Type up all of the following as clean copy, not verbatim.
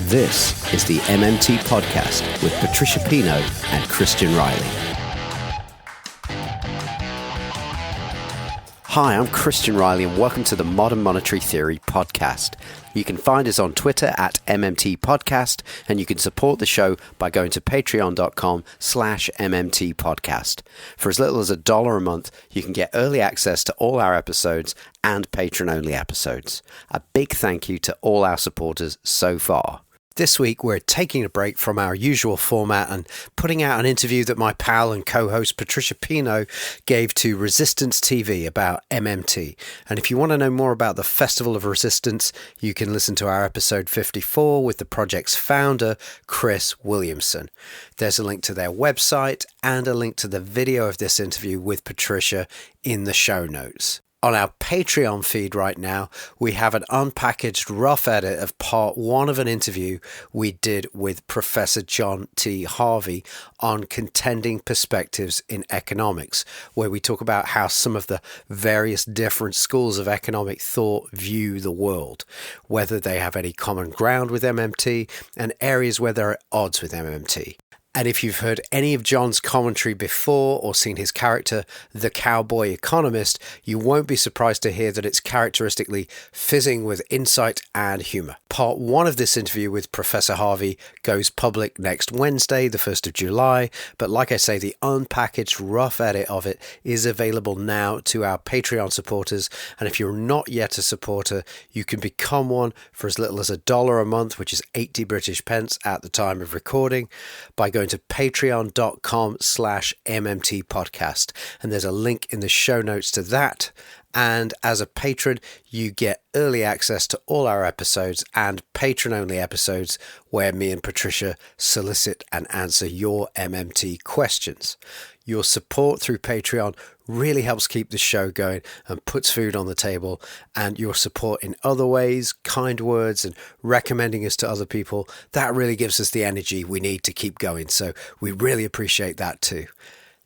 This is the MMT Podcast with Patricia Pino and Christian Riley. Hi, I'm Christian Riley and welcome to the Modern Monetary Theory Podcast. You can find us on Twitter at MMT Podcast, and you can support the show by going to patreon.com/MMT Podcast. For as little as $1 a month, you can get early access to all our episodes and patron-only episodes. A big thank you to all our supporters so far. This week, we're taking a break from our usual format and putting out an interview that my pal and co-host Patricia Pino gave to Resistance TV about MMT. And if you want to know more about the Festival of Resistance, you can listen to our episode 54 with the project's founder, Chris Williamson. There's a link to their website and a link to the video of this interview with Patricia in the show notes. On our Patreon feed right now, we have an unpackaged rough edit of part one of an interview we did with Professor John T. Harvey on contending perspectives in economics, where we talk about how some of the various different schools of economic thought view the world, whether they have any common ground with MMT, and areas where there are odds with MMT. And if you've heard any of John's commentary before or seen his character, the cowboy economist, you won't be surprised to hear that it's characteristically fizzing with insight and humour. Part one of this interview with Professor Harvey goes public next Wednesday, the 1st of July. But like I say, the unpackaged rough edit of it is available now to our Patreon supporters. And if you're not yet a supporter, you can become one for as little as $1 a month, which is 80 British pence at the time of recording, by going to patreon.com/MMT Podcast. And there's a link in the show notes to that. And as a patron, you get early access to all our episodes and patron-only episodes where me and Patricia solicit and answer your MMT questions. Your support through Patreon really helps keep the show going and puts food on the table, and your support in other ways, kind words and recommending us to other people, that really gives us the energy we need to keep going. So we really appreciate that too.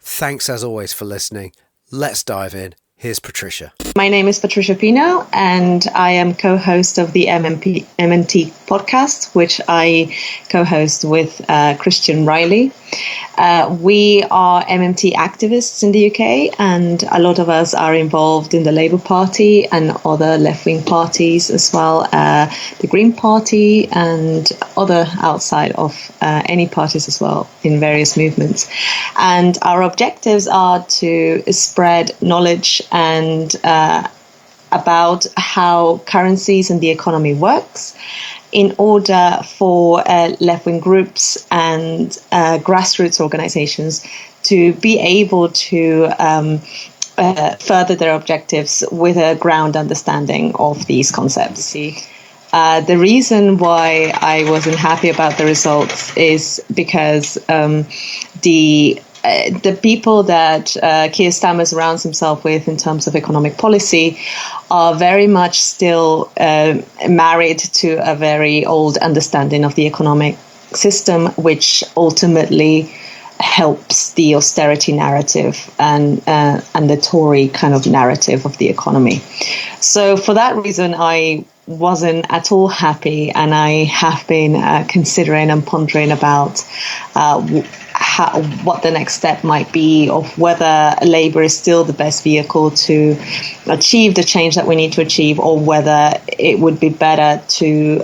Thanks as always for listening. Let's dive in. Here's Patricia. My name is Patricia Pino, and I am co-host of the MMT podcast, which I co-host with Christian Riley. We are MMT activists in the UK, and a lot of us are involved in the Labour Party and other left-wing parties as well, the Green Party and other outside of any parties as well in various movements. And our objectives are to spread knowledge and about how currencies and the economy works in order for left-wing groups and grassroots organizations to be able to further their objectives with a ground understanding of these concepts. The reason why I wasn't happy about the results is because the people that Keir Starmer surrounds himself with in terms of economic policy are very much still married to a very old understanding of the economic system, which ultimately helps the austerity narrative and the Tory kind of narrative of the economy. So for that reason, I wasn't at all happy, and I have been considering and pondering about what the next step might be, of whether Labour is still the best vehicle to achieve the change that we need to achieve, or whether it would be better to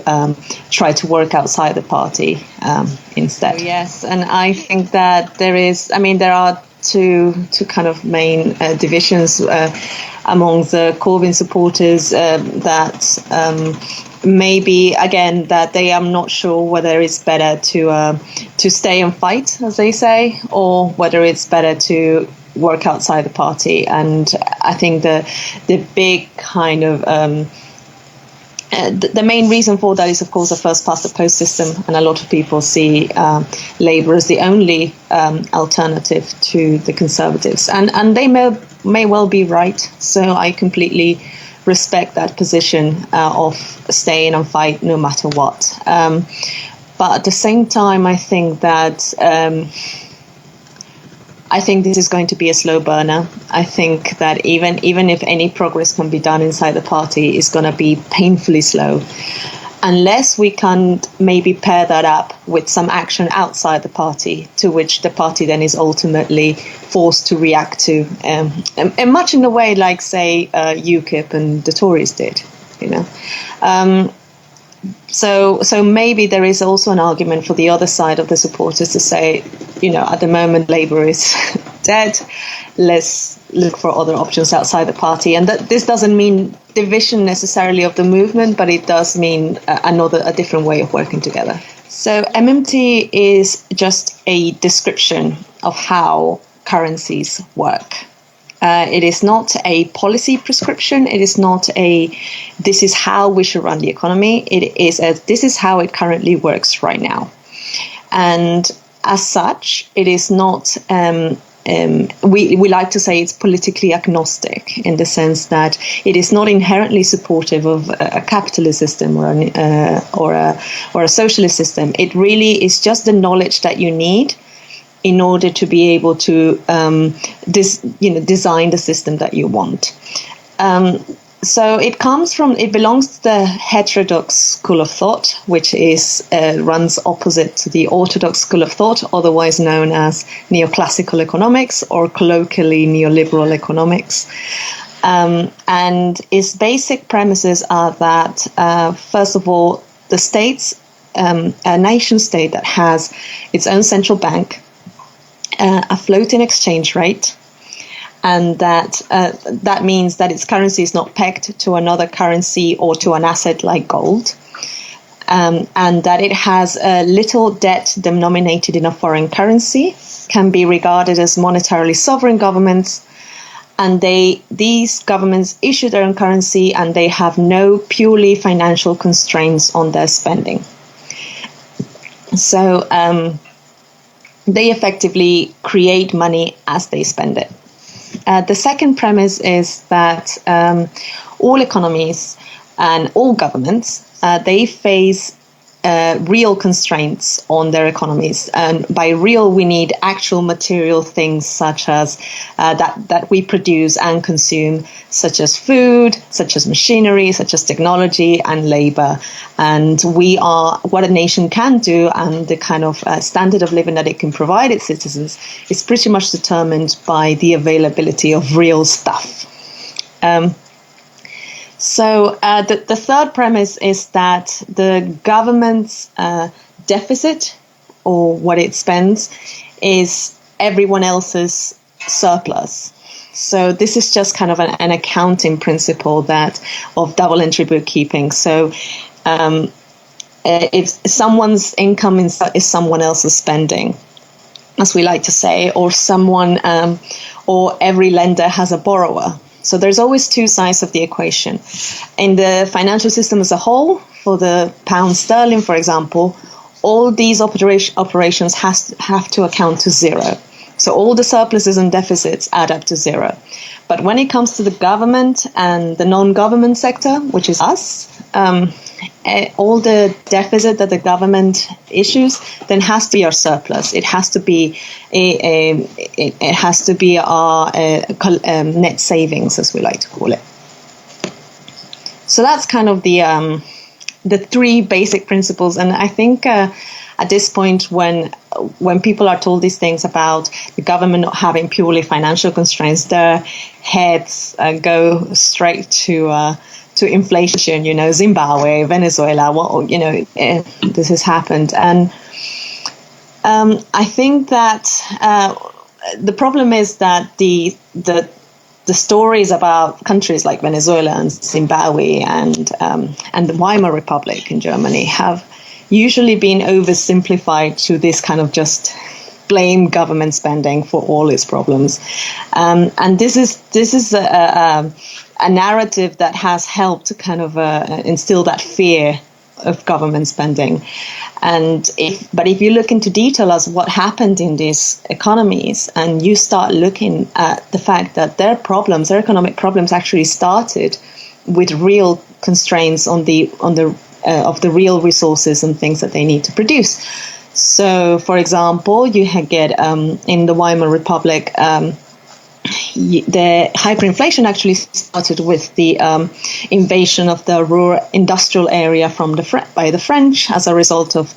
try to work outside the party instead. Yes, and I think that there are two kind of main divisions among the Corbyn supporters that maybe, again, that they are not sure whether it's better to stay and fight, as they say, or whether it's better to work outside the party. And I think the big kind of the main reason for that is, of course, the first past the post system, and a lot of people see Labour as the only alternative to the Conservatives, and they may well be right. So I completely respect that position of staying and fight no matter what. But at the same time, I think that I think this is going to be a slow burner. I think that even if any progress can be done inside the party, it's going to be painfully slow. unless we can maybe pair that up with some action outside the party, to which the party then is ultimately forced to react to, and much in the way like, say, UKIP and the Tories did, you know. So maybe there is also an argument for the other side of the supporters to say, you know, at the moment Labour is dead, let's look for other options outside the party. And that this doesn't mean division necessarily of the movement, but it does mean a different way of working together. So MMT is just a description of how currencies work. It is not a policy prescription. It is not this is how we should run the economy. It is this is how it currently works right now. And as such, it is not, we like to say it's politically agnostic, in the sense that it is not inherently supportive of a capitalist system or a socialist system. It really is just the knowledge that you need in order to be able to design the system that you want. So it belongs to the heterodox school of thought, which runs opposite to the orthodox school of thought, otherwise known as neoclassical economics or colloquially neoliberal economics. And its basic premises are that, first of all, the states, a nation state that has its own central bank, a floating exchange rate, and that means that its currency is not pegged to another currency or to an asset like gold, and that it has little debt denominated in a foreign currency, can be regarded as monetarily sovereign governments, and these governments issue their own currency, and they have no purely financial constraints on their spending. So they effectively create money as they spend it. The second premise is that all economies and all governments, they face real constraints on their economies. And by real, we need actual material things such as that we produce and consume, such as food, such as machinery, such as technology and labor. And what a nation can do and the kind of standard of living that it can provide its citizens is pretty much determined by the availability of real stuff. So the third premise is that the government's deficit, or what it spends, is everyone else's surplus. So this is just kind of an accounting principle of double entry bookkeeping. So if someone's income is someone else's spending, as we like to say, or or every lender has a borrower. So there's always two sides of the equation. In the financial system as a whole, for the pound sterling, for example, all these operations have to account to zero. So all the surpluses and deficits add up to zero. But when it comes to the government and the non-government sector, which is us, all the deficit that the government issues then has to be our surplus. It has to be our net savings, as we like to call it. So that's kind of the three basic principles. And I think at this point, when people are told these things about the government not having purely financial constraints, their heads go straight to inflation, Zimbabwe, Venezuela, this has happened. And I think that the problem is that the stories about countries like Venezuela and Zimbabwe and the Weimar Republic in Germany have usually been oversimplified to this kind of just blame government spending for all its problems. And this is a narrative that has helped to kind of instill that fear of government spending. But if you look into detail as what happened in these economies, and you start looking at the fact that their economic problems actually started with real constraints of the real resources and things that they need to produce. So, for example, you get in the Weimar Republic, the hyperinflation actually started with the invasion of the rural industrial area by the French as a result of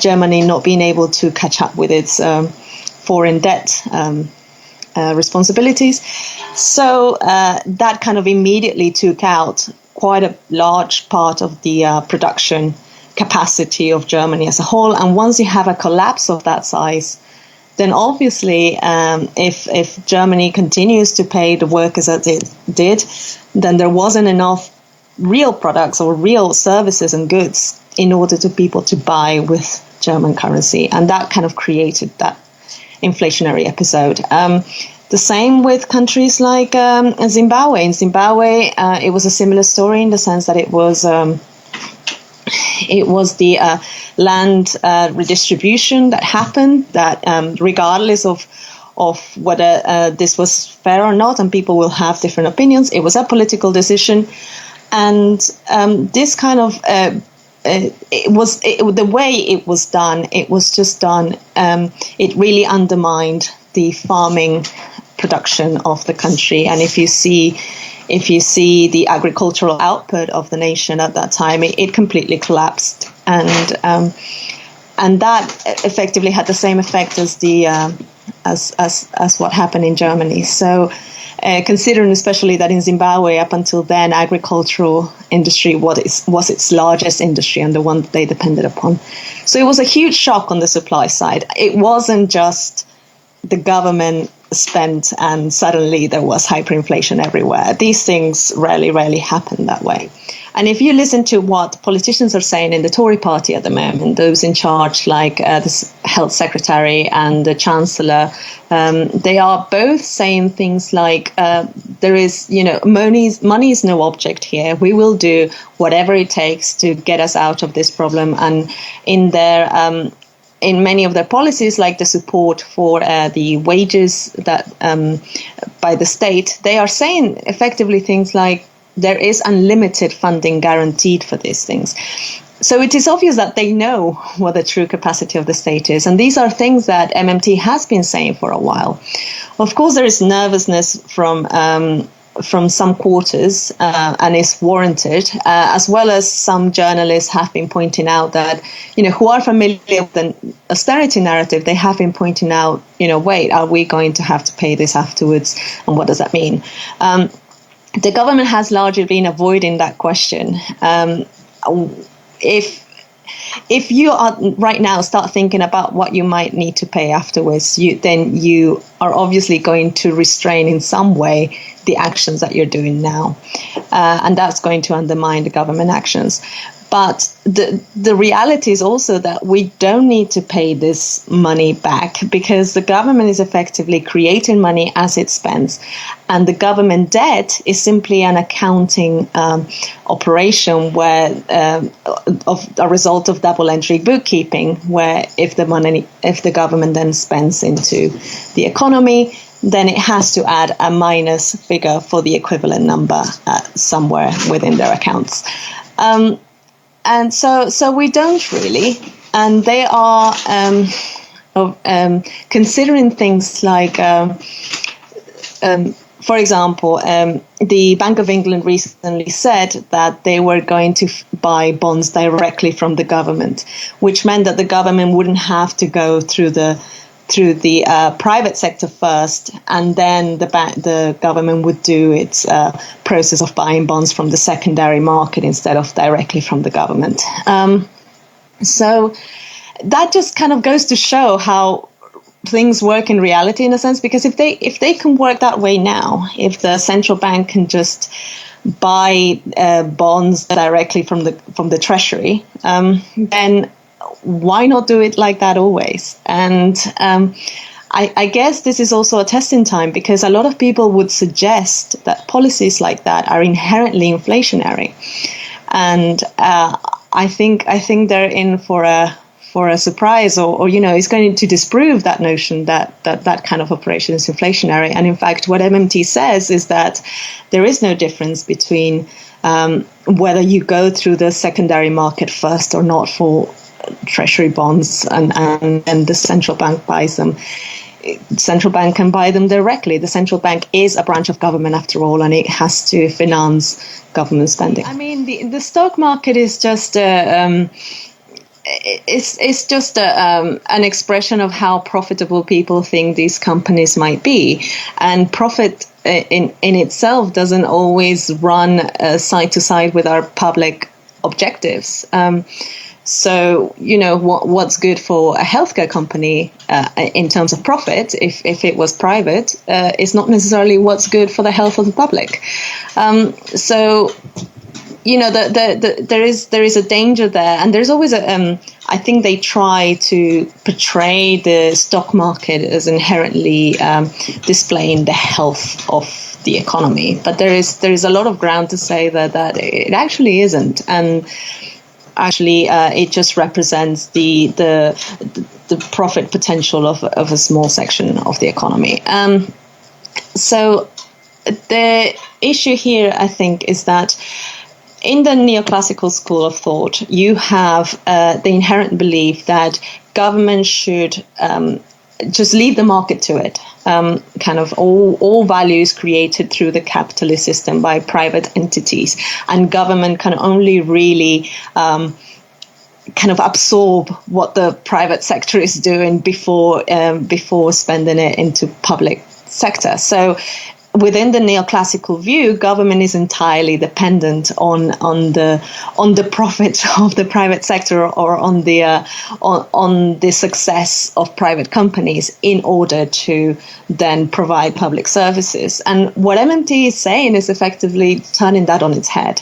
Germany not being able to catch up with its foreign debt responsibilities. So that kind of immediately took out quite a large part of the production capacity of Germany as a whole. And once you have a collapse of that size, then obviously, if Germany continues to pay the workers as it did, then there wasn't enough real products or real services and goods in order to people to buy with German currency. And that kind of created that inflationary episode. The same with countries like Zimbabwe. In Zimbabwe, it was a similar story in the sense that it was the land redistribution that happened, that regardless of whether this was fair or not, and people will have different opinions, it was a political decision. And this kind of the way it was done, it was just done. It really undermined the farming production of the country. And if you see the agricultural output of the nation at that time, it completely collapsed, and that effectively had the same effect as what happened in Germany. So, considering especially that in Zimbabwe, up until then, agricultural industry was its largest industry and the one that they depended upon. So it was a huge shock on the supply side. It wasn't just the government spent and suddenly there was hyperinflation everywhere. These things rarely happen that way. And if you listen to what politicians are saying in the Tory party at the moment, those in charge like the health secretary and the chancellor, they are both saying things like there is, money is no object here. We will do whatever it takes to get us out of this problem. And in many of their policies, like the support for the wages that by the state, they are saying effectively things like there is unlimited funding guaranteed for these things. So it is obvious that they know what the true capacity of the state is. And these are things that MMT has been saying for a while. Of course, there is nervousness from some quarters, and is warranted, as well as some journalists have been pointing out that, who are familiar with the austerity narrative, they have been pointing out, wait, are we going to have to pay this afterwards? And what does that mean? The government has largely been avoiding that question. If you are right now start thinking about what you might need to pay afterwards, then you are obviously going to restrain in some way the actions that you're doing now. And that's going to undermine the government actions. But the reality is also that we don't need to pay this money back because the government is effectively creating money as it spends. And the government debt is simply an accounting operation where of a result of double entry bookkeeping, where if the government then spends into the economy, then it has to add a minus figure for the equivalent number somewhere within their accounts. And so we don't really, and they are considering things like, for example, the Bank of England recently said that they were going to buy bonds directly from the government, which meant that the government wouldn't have to go through the private sector first, and then the government would do its process of buying bonds from the secondary market instead of directly from the government. So that just kind of goes to show how things work in reality, in a sense, because if they can work that way now, if the central bank can just buy bonds directly from the treasury, then why not do it like that always? And I guess this is also a testing time, because a lot of people would suggest that policies like that are inherently inflationary, and I think they're in for a surprise, or it's going to disprove that notion that kind of operation is inflationary. And in fact, what MMT says is that there is no difference between whether you go through the secondary market first or not for treasury bonds and the central bank buys them. central bank can buy them directly. The central bank is a branch of government after all, and it has to finance government spending. I mean, the stock market is just it's just an expression of how profitable people think these companies might be, and profit in itself doesn't always run side to side with our public objectives. So, what's good for a healthcare company in terms of profit, if it was private, is not necessarily what's good for the health of the public. There is a danger there, and there's always I think they try to portray the stock market as inherently displaying the health of the economy, but there is a lot of ground to say that it actually isn't, and actually it just represents the profit potential of a small section of the economy. So the issue here, I think, is that in the neoclassical school of thought, you have the inherent belief that government should just leave the market to it. Kind of all values created through the capitalist system by private entities, and government can only really kind of absorb what the private sector is doing before spending it into public sector. So within the neoclassical view, government is entirely dependent on the profit of the private sector, or on the success of private companies in order to then provide public services. And what MMT is saying is effectively turning that on its head.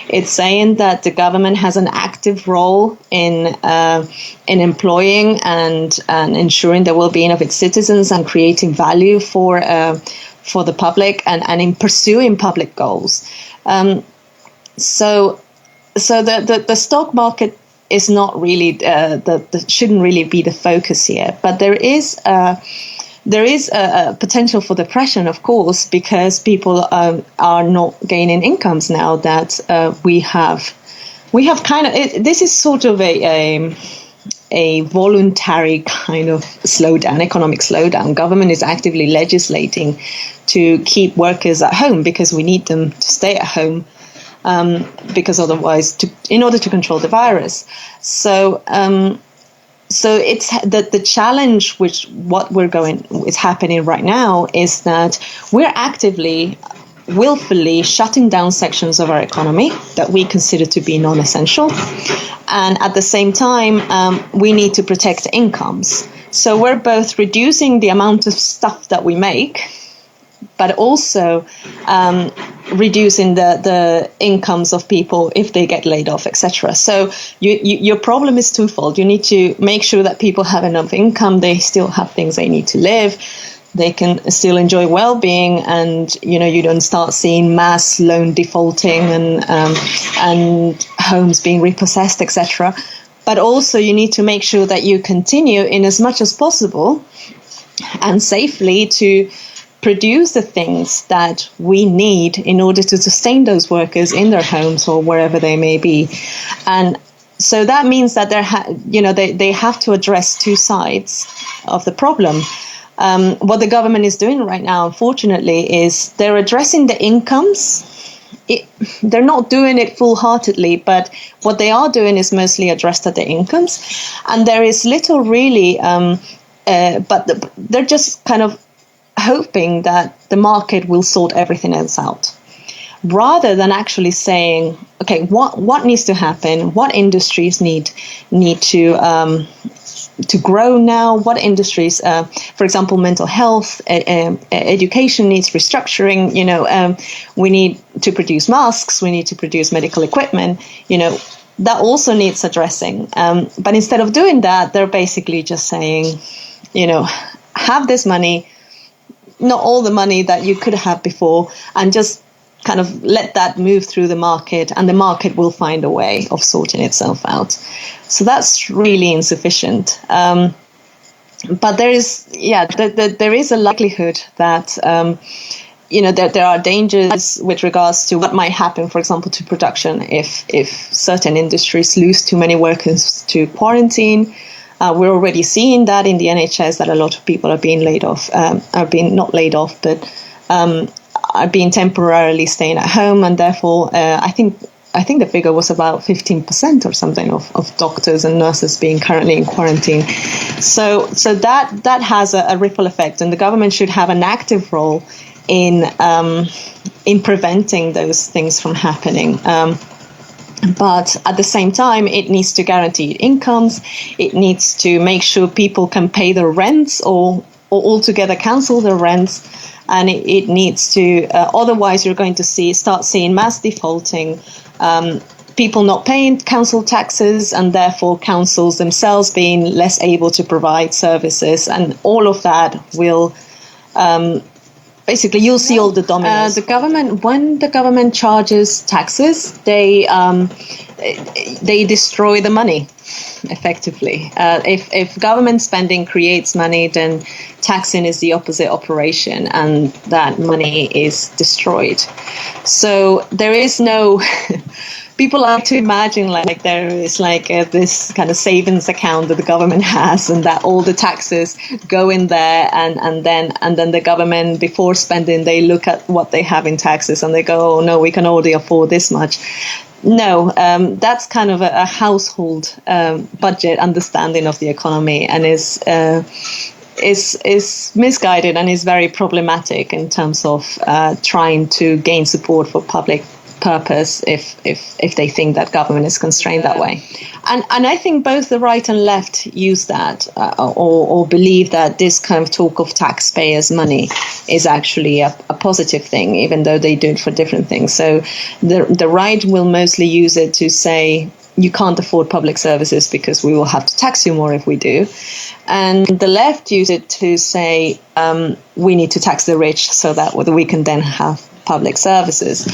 It's saying that the government has an active role in employing and ensuring the well-being of its citizens and creating value for the public and in pursuing public goals. So the stock market is not really shouldn't really be the focus here, but there is a potential for depression, of course, because people are not gaining incomes now that we have kind of this is sort of a voluntary kind of slowdown, economic slowdown. Government is actively legislating to keep workers at home because we need them to stay at home, because otherwise, in order to control the virus. So it's the challenge, which is happening right now, is that we're actively, willfully shutting down sections of our economy that we consider to be non-essential. And at the same time, we need to protect incomes. So we're both reducing the amount of stuff that we make, but also reducing the incomes of people if they get laid off, etc. So your problem is twofold. You need to make sure that people have enough income, they still have things they need to live, they can still enjoy well-being, and you don't start seeing mass loan defaulting and homes being repossessed, etc. But also you need to make sure that you continue in as much as possible and safely to produce the things that we need in order to sustain those workers in their homes or wherever they may be. And so that means that they have to address two sides of the problem. What the government is doing right now, unfortunately, is they're addressing the incomes. They're not doing it full-heartedly, but what they are doing is mostly addressed at the incomes. And there is little really, but they're just kind of hoping that the market will sort everything else out, rather than actually saying, okay, what needs to happen? What industries need to grow now? What industries, for example, mental health, education needs restructuring. We need to produce masks. We need to produce medical equipment. That also needs addressing. But instead of doing that, they're basically just saying, have this money, not all the money that you could have before, and just kind of let that move through the market, and the market will find a way of sorting itself out. So that's really insufficient. But there is a likelihood that there are dangers with regards to what might happen, for example, to production if certain industries lose too many workers to quarantine. We're already seeing that in the NHS, that a lot of people are being laid off, not laid off, but are being temporarily staying at home, and therefore I think the figure was about 15% or something of doctors and nurses being currently in quarantine. So that has a ripple effect, and the government should have an active role in preventing those things from happening. But at the same time, it needs to guarantee incomes. It needs to make sure people can pay their rents or altogether cancel their rents. And it needs to, otherwise you're going to start seeing mass defaulting, people not paying council taxes, and therefore councils themselves being less able to provide services. And all of that will... basically, you'll see all the dominoes. When the government charges taxes, they destroy the money, effectively. If government spending creates money, then taxing is the opposite operation, and that money is destroyed. So there is no... People like to imagine like there is like this kind of savings account that the government has, and that all the taxes go in there, and then the government, before spending, they look at what they have in taxes and they go, oh no, we can only afford this much. No, that's kind of a household budget understanding of the economy, and is misguided and is very problematic in terms of trying to gain support for public purpose if they think that government is constrained that way. And I think both the right and left use that or believe that this kind of talk of taxpayers' money is actually a positive thing, even though they do it for different things. So the right will mostly use it to say, you can't afford public services because we will have to tax you more if we do. And the left use it to say, we need to tax the rich so that we can then have public services.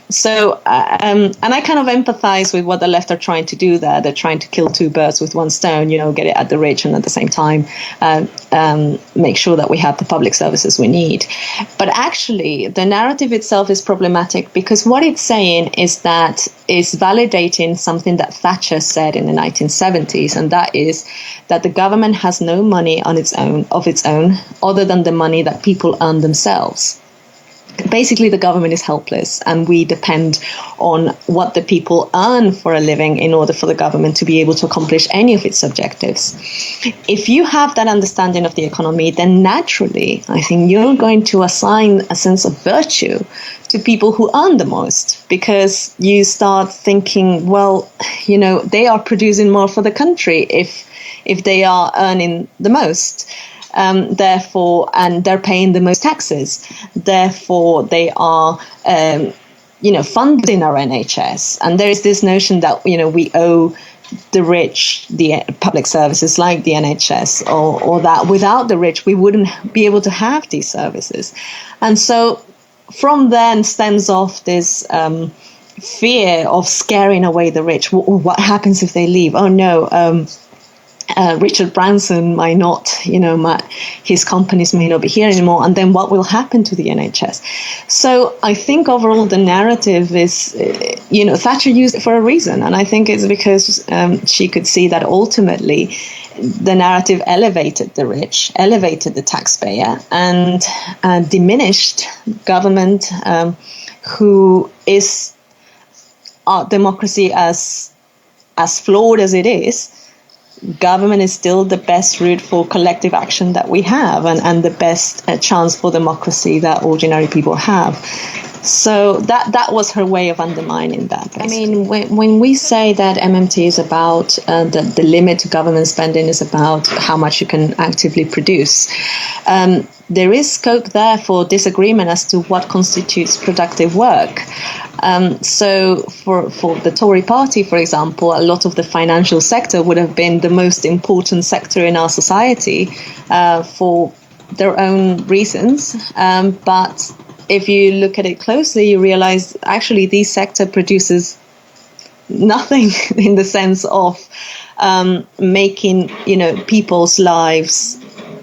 So, and I kind of empathize with what the left are trying to do there. They're trying to kill two birds with one stone, get it at the rich and at the same time make sure that we have the public services we need. But actually, the narrative itself is problematic, because what it's saying is validating something that Thatcher said in the 1970s, and that is that the government has no money of its own, other than the money that people earn themselves. Basically, the government is helpless, and we depend on what the people earn for a living in order for the government to be able to accomplish any of its objectives. If you have that understanding of the economy, then naturally, I think you're going to assign a sense of virtue to people who earn the most, because you start thinking, well, they are producing more for the country if they are earning the most. Therefore, and they're paying the most taxes. Therefore, they are, funding our NHS. And there is this notion that, we owe the rich the public services like the NHS, or that without the rich, we wouldn't be able to have these services. And so from then stems off this fear of scaring away the rich. What happens if they leave? Oh, no. Richard Branson might not, his companies may not be here anymore, and then what will happen to the NHS? So I think overall the narrative is, Thatcher used it for a reason, and I think it's because she could see that ultimately the narrative elevated the rich, elevated the taxpayer, and diminished government, who is our democracy as flawed as it is. Government is still the best route for collective action that we have, and the best chance for democracy that ordinary people have. So that was her way of undermining that, basically. I mean, when we say that MMT is about the limit to government spending is about how much you can actively produce, there is scope there for disagreement as to what constitutes productive work. So for the Tory party, for example, a lot of the financial sector would have been the most important sector in our society for their own reasons. But if you look at it closely, you realize actually this sector produces nothing in the sense of making, people's lives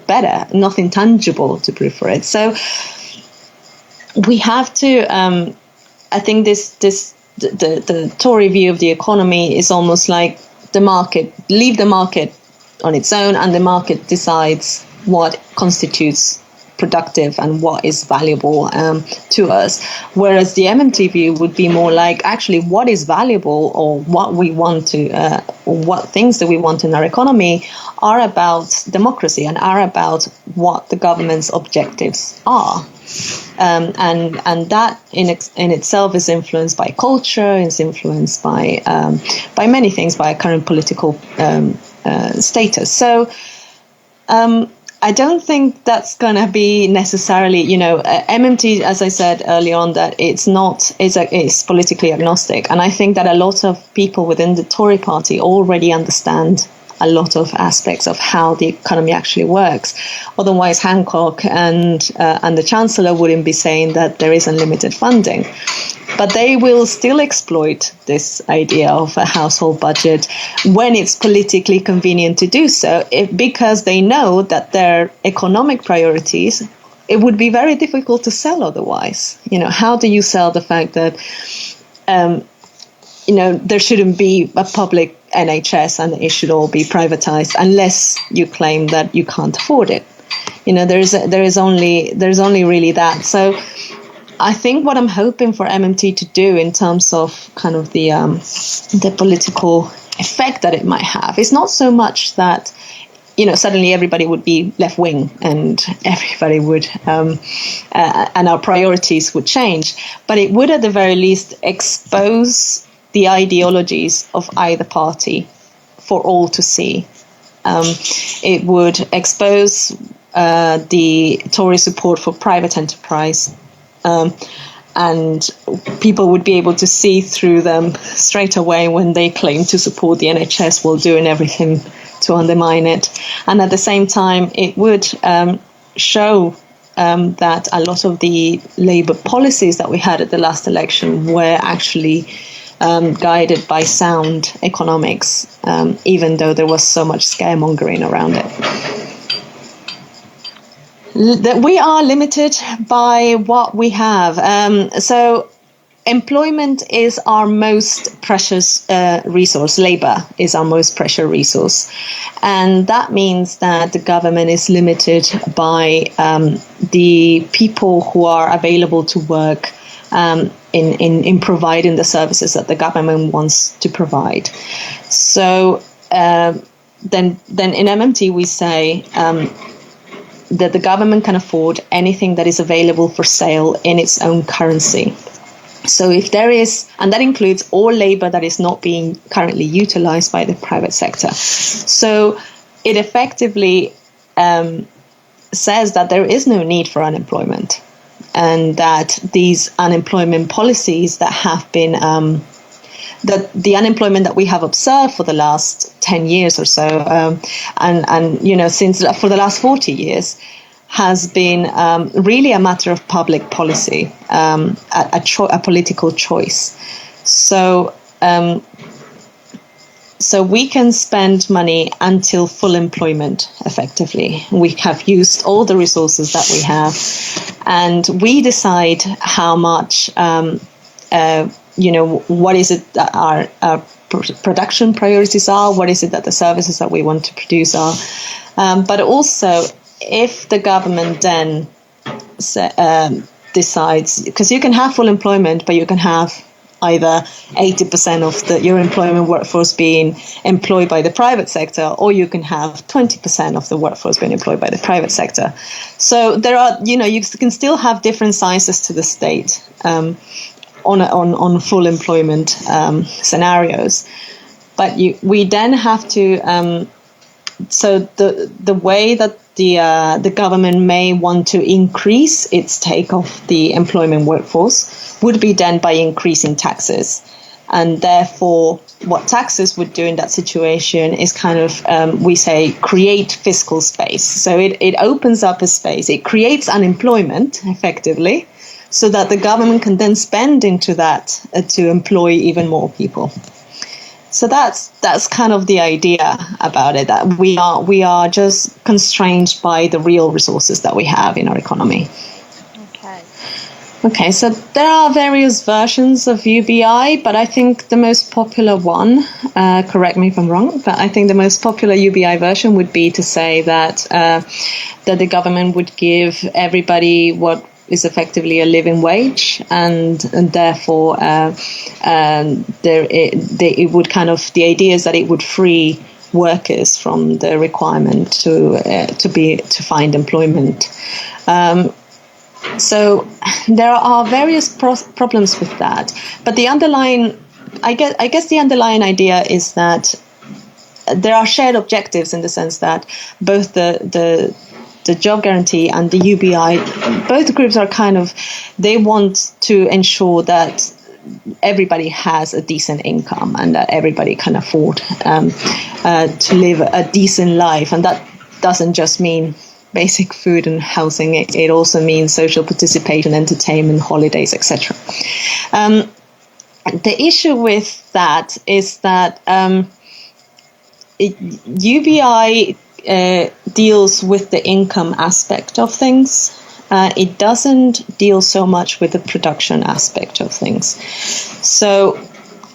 better, nothing tangible to prove for it. So we have to, I think the Tory view of the economy is almost like the market, leave the market on its own, and the market decides what constitutes productive and what is valuable to us. Whereas the MMT view would be more like actually what is valuable, or what we want to, or what things that we want in our economy are about democracy and are about what the government's objectives are. And that in itself is influenced by culture, is influenced by many things, by current political status. So I don't think that's going to be necessarily, MMT, as I said early on, that it's politically agnostic. And I think that a lot of people within the Tory party already understand a lot of aspects of how the economy actually works. Otherwise, Hancock and the Chancellor wouldn't be saying that there is unlimited funding. But they will still exploit this idea of a household budget when it's politically convenient to do so, because they know that their economic priorities, it would be very difficult to sell otherwise. How do you sell the fact that there shouldn't be a public NHS and it should all be privatized unless you claim that you can't afford it? There's only really that. So I think what I'm hoping for MMT to do in terms of kind of the political effect that it might have is not so much that suddenly everybody would be left wing and everybody would and our priorities would change, but it would at the very least expose the ideologies of either party for all to see. It would expose the Tory support for private enterprise, and people would be able to see through them straight away when they claim to support the NHS while doing everything to undermine it. And at the same time, it would show that a lot of the Labour policies that we had at the last election were actually guided by sound economics, even though there was so much scaremongering around it. That we are limited by what we have. So employment is our most precious resource. Labour is our most precious resource. And that means that the government is limited by the people who are available to work in providing the services that the government wants to provide. So then in MMT we say that the government can afford anything that is available for sale in its own currency. So if there is, and that includes all labour that is not being currently utilised by the private sector. So it effectively says that there is no need for unemployment, and that these unemployment policies that have been that the unemployment that we have observed for the last 10 years or so, and since for the last 40 years, has been really a matter of public policy, a political choice. So we can spend money until full employment, effectively. We have used all the resources that we have, and we decide how much, what is it that our production priorities are, what is it that the services that we want to produce are. But also, if the government then decides, because you can have full employment, but you can have either 80% of your employment workforce being employed by the private sector, or you can have 20% of the workforce being employed by the private sector. So there are, you can still have different sizes to the state on full employment scenarios. But we then have to, so the way that the government may want to increase its take of the employment workforce would be done by increasing taxes. And therefore, what taxes would do in that situation is kind of, we say, create fiscal space. So it opens up a space. It creates unemployment, effectively, so that the government can then spend into that to employ even more people. So that's kind of the idea about it, that we are just constrained by the real resources that we have in our economy. Okay. Okay, so there are various versions of UBI, but I think the most popular one, correct me if I'm wrong, but I think the most popular UBI version would be to say that that the government would give everybody what is effectively a living wage, and therefore it would kind of, the idea is that it would free workers from the requirement to find employment. So there are various problems with that, but the underlying, I guess the underlying idea is that there are shared objectives in the sense that both the job guarantee and the UBI, both groups are kind of, they want to ensure that everybody has a decent income and that everybody can afford to live a decent life, and that doesn't just mean basic food and housing. It also means social participation, entertainment, holidays, etc. The issue with that is that UBI deals with the income aspect of things. It doesn't deal so much with the production aspect of things. So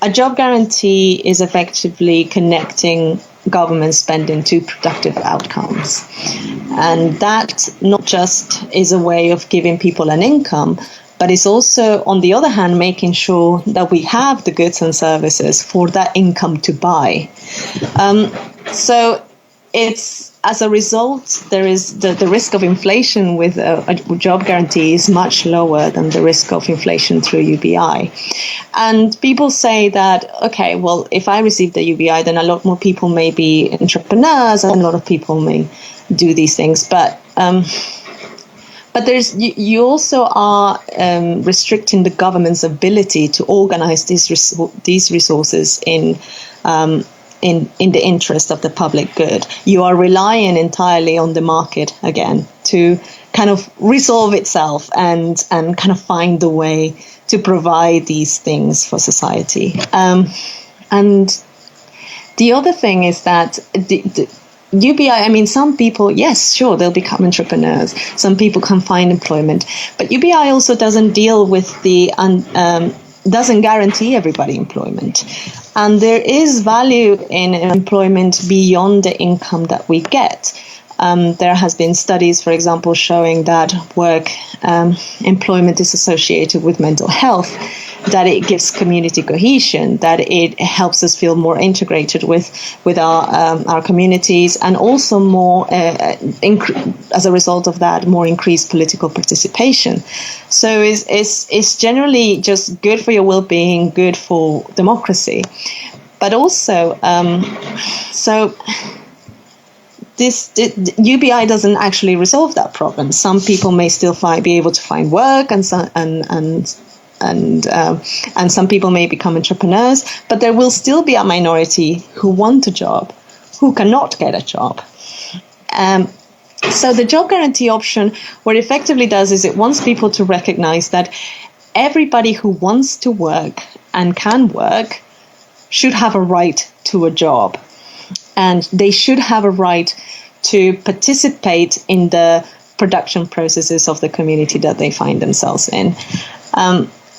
a job guarantee is effectively connecting government spending to productive outcomes. And that not just is a way of giving people an income, but it's also, on the other hand, making sure that we have the goods and services for that income to buy. So it's, as a result, there is the risk of inflation with a job guarantee is much lower than the risk of inflation through UBI. And people say that, okay, well, if I receive the UBI, then a lot more people may be entrepreneurs and a lot of people may do these things. But there's, you also are restricting the government's ability to organize these resources in the interest of the public good. You are relying entirely on the market again to kind of resolve itself and kind of find the way to provide these things for society. And the other thing is that the UBI, I mean, some people, yes, sure, they'll become entrepreneurs. Some people can find employment. But UBI also doesn't deal with doesn't guarantee everybody employment. And there is value in employment beyond the income that we get. There has been studies, for example, showing that work employment is associated with mental health, that it gives community cohesion, that it helps us feel more integrated with our communities, and also more, as a result of that, more increased political participation. So it's generally just good for your well-being, good for democracy. But also, this UBI doesn't actually resolve that problem. Some people may still be able to find work, and some people may become entrepreneurs, but there will still be a minority who want a job, who cannot get a job. So the job guarantee option, what it effectively does is it wants people to recognize that everybody who wants to work and can work should have a right to a job. And they should have a right to participate in the production processes of the community that they find themselves in.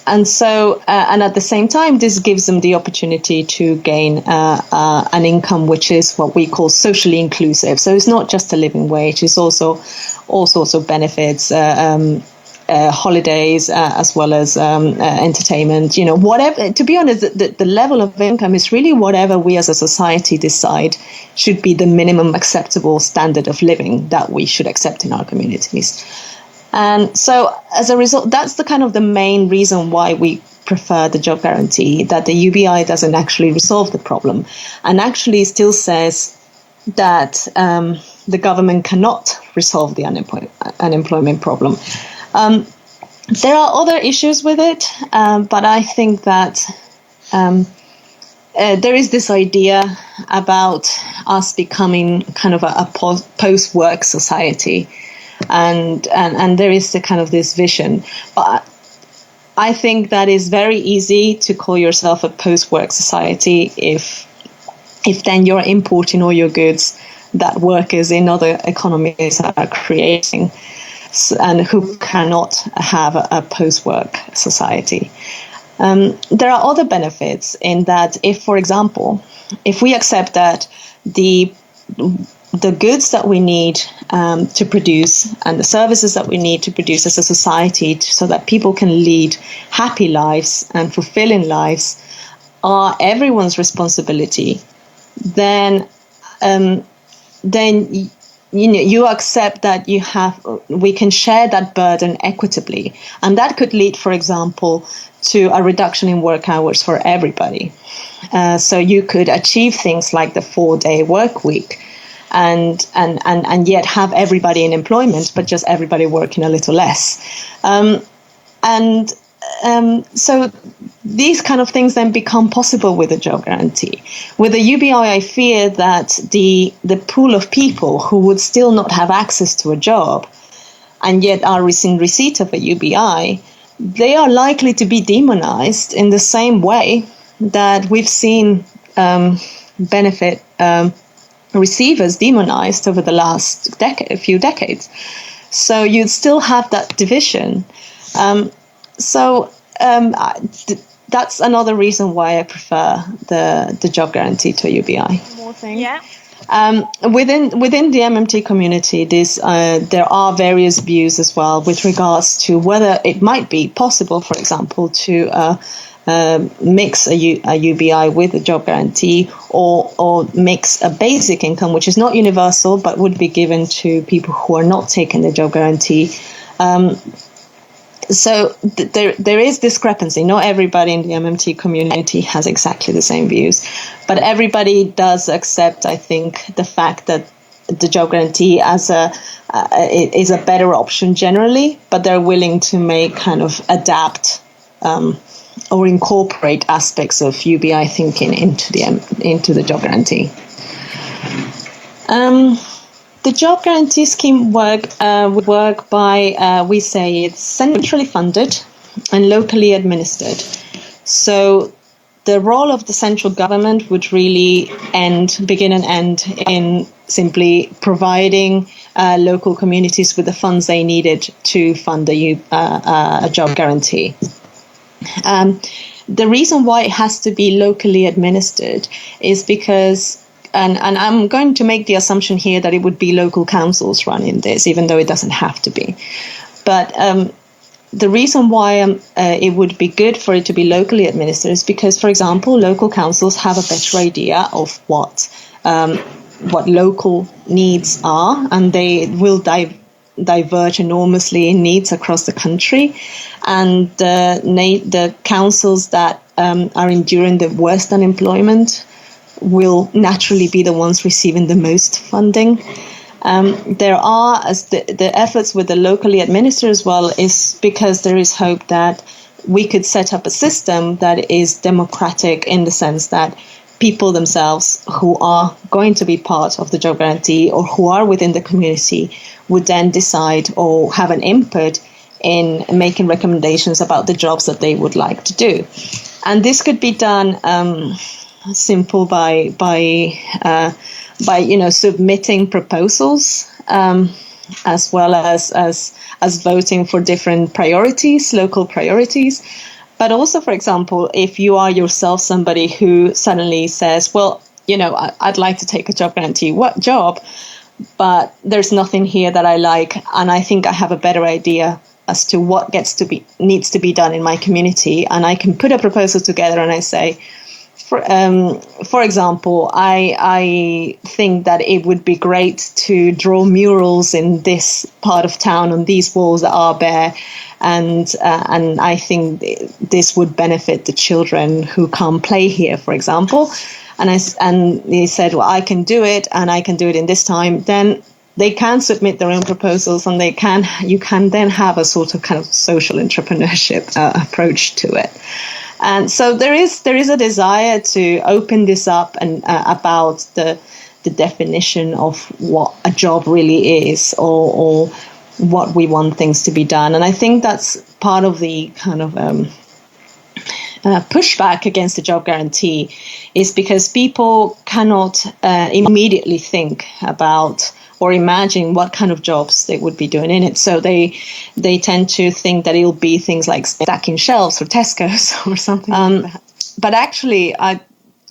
And so, and at the same time, this gives them the opportunity to gain an income which is what we call socially inclusive. So it's not just a living wage; it's also all sorts of benefits, holidays, as well as entertainment. You know, whatever. To be honest, the level of income is really whatever we as a society decide should be the minimum acceptable standard of living that we should accept in our communities. And so as a result, that's the kind of the main reason why we prefer the job guarantee, that the UBI doesn't actually resolve the problem and actually still says that the government cannot resolve the unemployment problem. There are other issues with it, but I think that there is this idea about us becoming kind of a post-work society. And there is the kind of this vision. But I think that is very easy to call yourself a post-work society if then you're importing all your goods that workers in other economies are creating. and who cannot have a post-work society. There are other benefits in that if, for example, if we accept that the goods that we need to produce and the services that we need to produce as a society so that people can lead happy lives and fulfilling lives are everyone's responsibility, then you accept that we can share that burden equitably, and that could lead, for example, to a reduction in work hours for everybody. So you could achieve things like the 4-day work week, and yet have everybody in employment, but just everybody working a little less. So these kind of things then become possible with a job guarantee. With a UBI, I fear that the pool of people who would still not have access to a job and yet are in receipt of a UBI, they are likely to be demonized in the same way that we've seen benefit receivers demonized over the last few decades. So you'd still have that division. That's another reason why I prefer the job guarantee to a UBI. More thing. Yeah. Within the MMT community, there are various views as well with regards to whether it might be possible, for example, to mix a UBI with a job guarantee, or mix a basic income, which is not universal but would be given to people who are not taking the job guarantee. So there is discrepancy. Not everybody in the MMT community has exactly the same views, but everybody does accept, I think, the fact that the job guarantee is a better option generally, but they're willing to adapt or incorporate aspects of UBI thinking into the job guarantee. The job guarantee scheme would work by, we say it's centrally funded and locally administered. So the role of the central government would really begin and end in simply providing local communities with the funds they needed to fund a job guarantee. The reason why it has to be locally administered is because, and I'm going to make the assumption here that it would be local councils running this, even though it doesn't have to be. But the reason why it would be good for it to be locally administered is because, for example, local councils have a better idea of what local needs are, and they will diverge enormously in needs across the country. And the councils that are enduring the worst unemployment will naturally be the ones receiving the most funding. There are the efforts with the locally administered as well is because there is hope that we could set up a system that is democratic in the sense that people themselves who are going to be part of the job guarantee or who are within the community would then decide or have an input in making recommendations about the jobs that they would like to do. And this could be done simple by submitting proposals, as well as voting for different priorities, local priorities. But also, for example, if you are yourself somebody who suddenly says, well, I'd like to take a job guarantee. What job? But there's nothing here that I like, and I think I have a better idea as to what needs to be done in my community, and I can put a proposal together and I say, for example, I think that it would be great to draw murals in this part of town on these walls that are bare, and I think this would benefit the children who can't play here, for example. And he said, well, I can do it, and I can do it in this time. Then they can submit their own proposals, and you can then have a sort of kind of social entrepreneurship approach to it. And so there is a desire to open this up and about the definition of what a job really is, or what we want things to be done. And I think that's part of the kind of pushback against the job guarantee, is because people cannot immediately think about or imagine what kind of jobs they would be doing in it. So they tend to think that it'll be things like stacking shelves or Tesco's or something like that. But actually,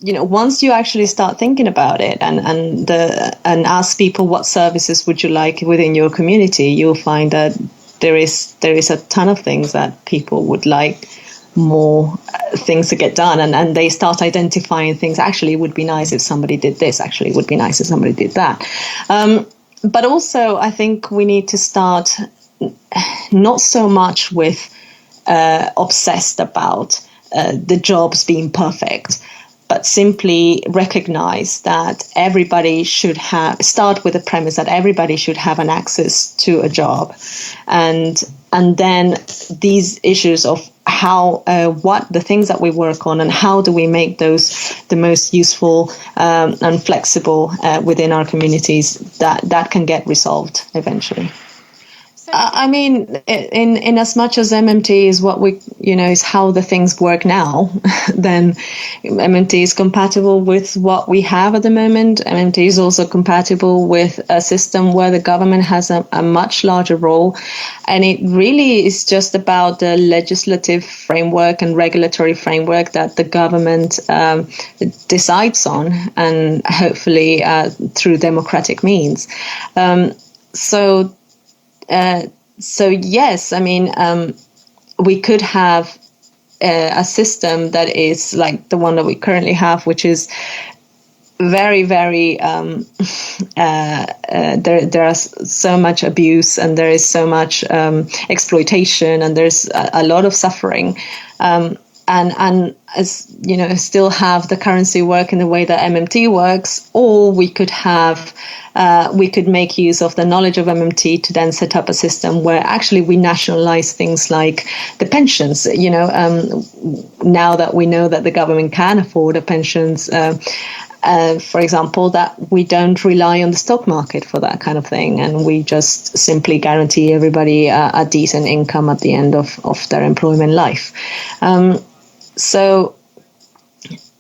once you actually start thinking about it and ask people what services would you like within your community, you'll find that there is a ton of things that people would like more things to get done, and they start identifying things. Actually, it would be nice if somebody did this. Actually, it would be nice if somebody did that. But also, I think we need to start not so much with obsessed about the jobs being perfect, but simply recognize that everybody should start with the premise that everybody should have an access to a job, and then these issues of how what the things that we work on and how do we make those the most useful and flexible within our communities, that can get resolved eventually. I mean, in as much as MMT is what we, is how the things work now, then MMT is compatible with what we have at the moment. MMT is also compatible with a system where the government has a much larger role. And it really is just about the legislative framework and regulatory framework that the government decides on, and hopefully through democratic means. So yes, I mean, we could have a system that is like the one that we currently have, which is very, very, there is so much abuse, and there is so much exploitation, and there's a lot of suffering. And as still have the currency work in the way that MMT works, or we could have, we could make use of the knowledge of MMT to then set up a system where actually we nationalize things like the pensions. Now that we know that the government can afford the pensions, for example, that we don't rely on the stock market for that kind of thing, and we just simply guarantee everybody a decent income at the end of their employment life. So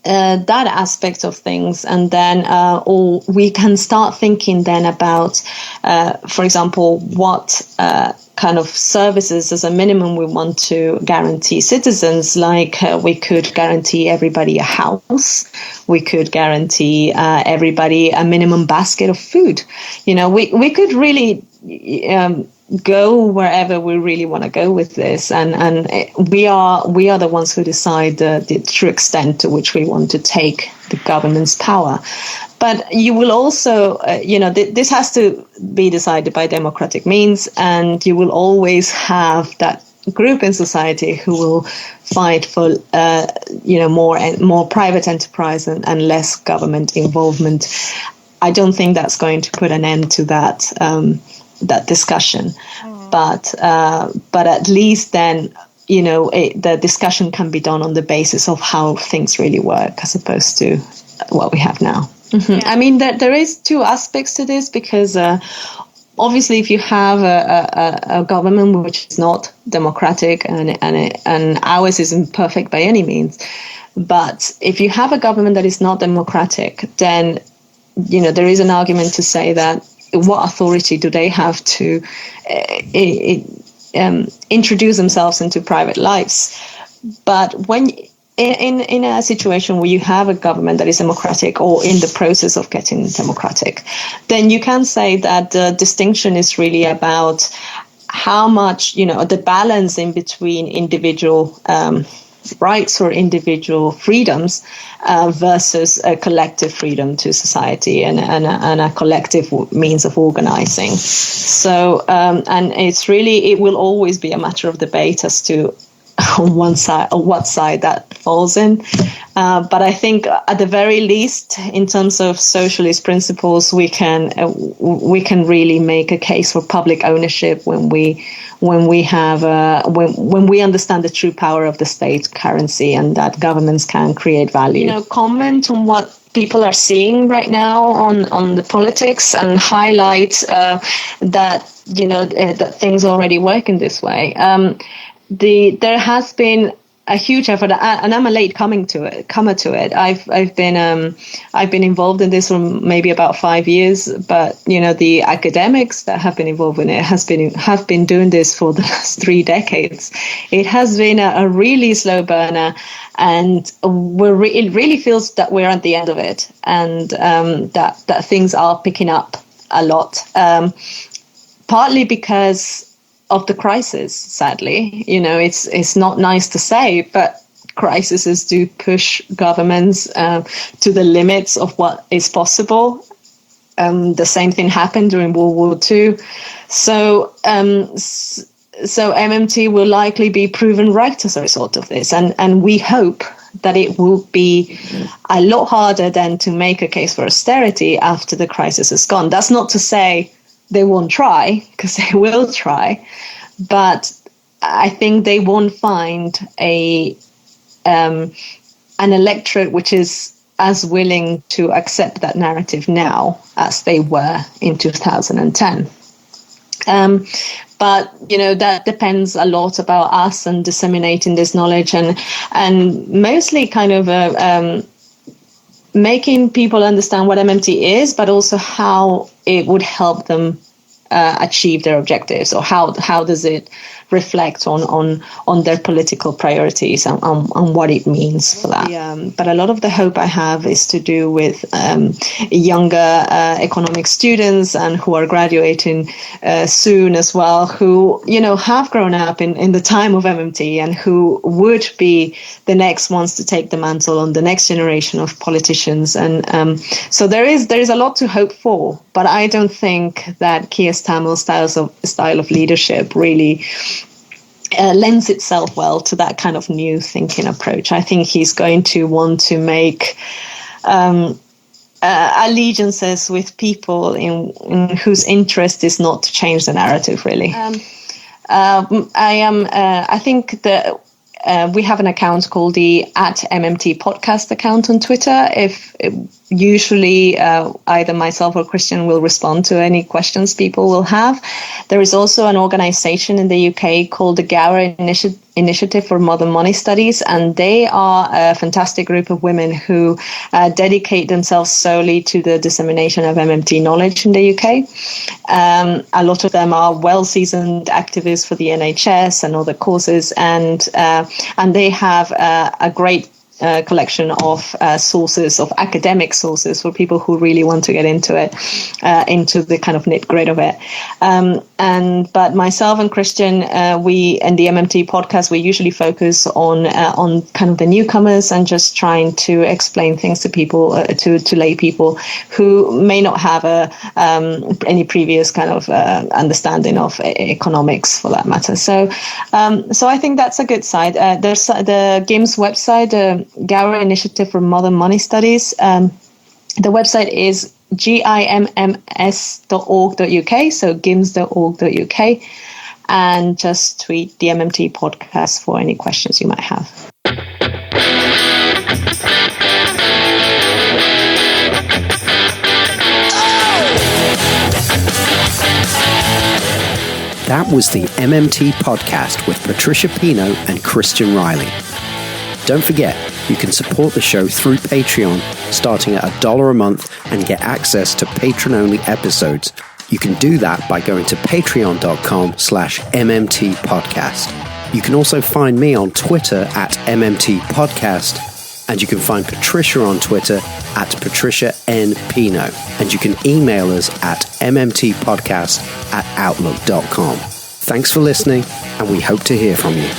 that aspect of things, and then we can start thinking then about, for example, what kind of services as a minimum we want to guarantee citizens. Like we could guarantee everybody a house, we could guarantee everybody a minimum basket of food. We could really go wherever we really want to go with this, and we are the ones who decide the true extent to which we want to take the government's power. But you will also, this has to be decided by democratic means, and you will always have that group in society who will fight for, more private enterprise and less government involvement. I don't think that's going to put an end to that discussion, but at least then the discussion can be done on the basis of how things really work, as opposed to what we have now. Mm-hmm. Yeah. I mean, there is two aspects to this, because obviously, if you have a government which is not democratic, and ours isn't perfect by any means, but if you have a government that is not democratic, then there is an argument to say that what authority do they have to introduce themselves into private lives? But when in a situation where you have a government that is democratic, or in the process of getting democratic, then you can say that the distinction is really about how much, the balance in between individual rights or individual freedoms versus a collective freedom to society and a collective means of organizing. So, and it will always be a matter of debate as to on one side, or what side that falls in. But I think at the very least, in terms of socialist principles, we can really make a case for public ownership when we understand the true power of the state currency, and that governments can create value. Comment on what people are seeing right now on the politics, and highlight that that things already work in this way. There has been a huge effort, and I'm a late comer to it. I've been involved in this for maybe about 5 years, but the academics that have been involved in it have been doing this for the last 3 decades. It has been a really slow burner, and it really feels that we're at the end of it, and that things are picking up a lot. Partly because of the crisis, sadly. It's not nice to say, but crises do push governments to the limits of what is possible. The same thing happened during World War II. So MMT will likely be proven right as a result of this. And we hope that it will be a lot harder than to make a case for austerity after the crisis is gone. That's not to say they won't try, because they will try, but I think they won't find an electorate which is as willing to accept that narrative now as they were in 2010. But that depends a lot about us and disseminating this knowledge and mostly kind of making people understand what MMT is, but also how it would help them achieve their objectives, or how does it reflect on their political priorities and on what it means for that. But a lot of the hope I have is to do with younger economic students and who are graduating soon as well, who have grown up in the time of MMT and who would be the next ones to take the mantle on the next generation of politicians. And so there is a lot to hope for, but I don't think that Keir Starmer's style of leadership really lends itself well to that kind of new thinking approach. I think he's going to want to make allegiances with people in whose interest is not to change the narrative, really. I think that we have an account called the @MMT podcast account on Twitter. Usually either myself or Christian will respond to any questions people will have. There is also an organization in the UK called the Gower Initiative for Modern Money Studies, and they are a fantastic group of women who dedicate themselves solely to the dissemination of MMT knowledge in the UK. A lot of them are well-seasoned activists for the NHS and other causes, and they have a great collection of sources, of academic sources for people who really want to get into it, into the kind of nit-grit of it. But myself and Christian, we in the MMT podcast, we usually focus on kind of the newcomers and just trying to explain things to people, to lay people who may not have any previous kind of understanding of economics, for that matter. So I think that's a good side. There's the GIMS website, Gower Initiative for Modern Money Studies. The website is gimms.org.uk, so gims.org.uk, and just tweet the MMT podcast for any questions you might have. That was the MMT podcast with Patricia Pino and Christian Riley. Don't forget, you can support the show through Patreon, starting at $1 a month, and get access to patron-only episodes. You can do that by going to patreon.com/MMT podcast. You can also find me on Twitter @MMT podcast, and you can find Patricia on Twitter @Patricia N. Pino, and you can email us at mmtpodcast@outlook.com. Thanks for listening, and we hope to hear from you.